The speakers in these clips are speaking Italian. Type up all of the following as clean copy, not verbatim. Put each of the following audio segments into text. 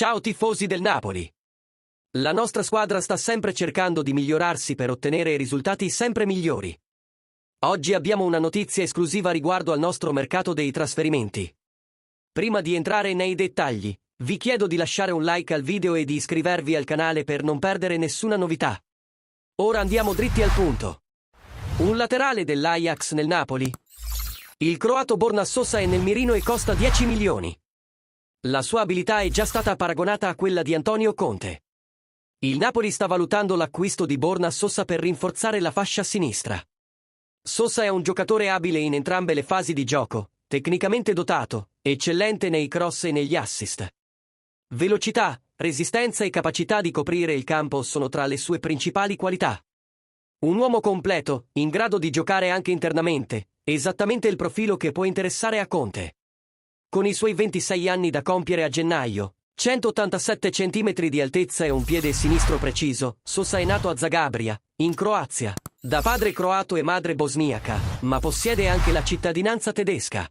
Ciao tifosi del Napoli! La nostra squadra sta sempre cercando di migliorarsi per ottenere risultati sempre migliori. Oggi abbiamo una notizia esclusiva riguardo al nostro mercato dei trasferimenti. Prima di entrare nei dettagli, vi chiedo di lasciare un like al video e di iscrivervi al canale per non perdere nessuna novità. Ora andiamo dritti al punto. Un laterale dell'Ajax nel Napoli? Il croato Borna Sosa è nel mirino e costa 10 milioni. La sua abilità è già stata paragonata a quella di Antonio Conte. Il Napoli sta valutando l'acquisto di Borna Sosa per rinforzare la fascia sinistra. Sosa è un giocatore abile in entrambe le fasi di gioco, tecnicamente dotato, eccellente nei cross e negli assist. Velocità, resistenza e capacità di coprire il campo sono tra le sue principali qualità. Un uomo completo, in grado di giocare anche internamente, esattamente il profilo che può interessare a Conte. Con i suoi 26 anni da compiere a gennaio, 187 cm di altezza e un piede sinistro preciso, Sosa è nato a Zagabria, in Croazia, da padre croato e madre bosniaca, ma possiede anche la cittadinanza tedesca.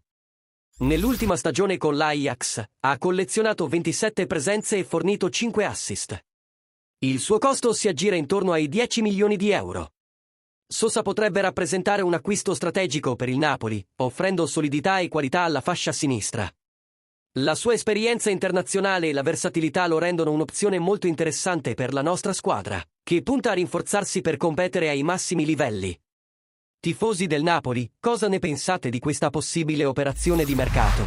Nell'ultima stagione con l'Ajax, ha collezionato 27 presenze e fornito 5 assist. Il suo costo si aggira intorno ai 10 milioni di euro. Sosa potrebbe rappresentare un acquisto strategico per il Napoli, offrendo solidità e qualità alla fascia sinistra. La sua esperienza internazionale e la versatilità lo rendono un'opzione molto interessante per la nostra squadra, che punta a rinforzarsi per competere ai massimi livelli. Tifosi del Napoli, cosa ne pensate di questa possibile operazione di mercato?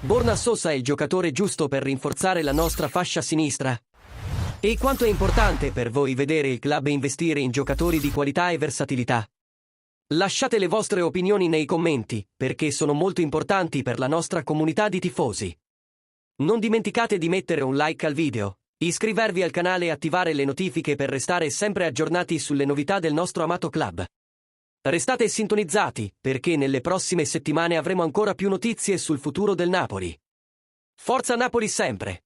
Borna Sosa è il giocatore giusto per rinforzare la nostra fascia sinistra? E quanto è importante per voi vedere il club investire in giocatori di qualità e versatilità? Lasciate le vostre opinioni nei commenti, perché sono molto importanti per la nostra comunità di tifosi. Non dimenticate di mettere un like al video, iscrivervi al canale e attivare le notifiche per restare sempre aggiornati sulle novità del nostro amato club. Restate sintonizzati, perché nelle prossime settimane avremo ancora più notizie sul futuro del Napoli. Forza Napoli sempre!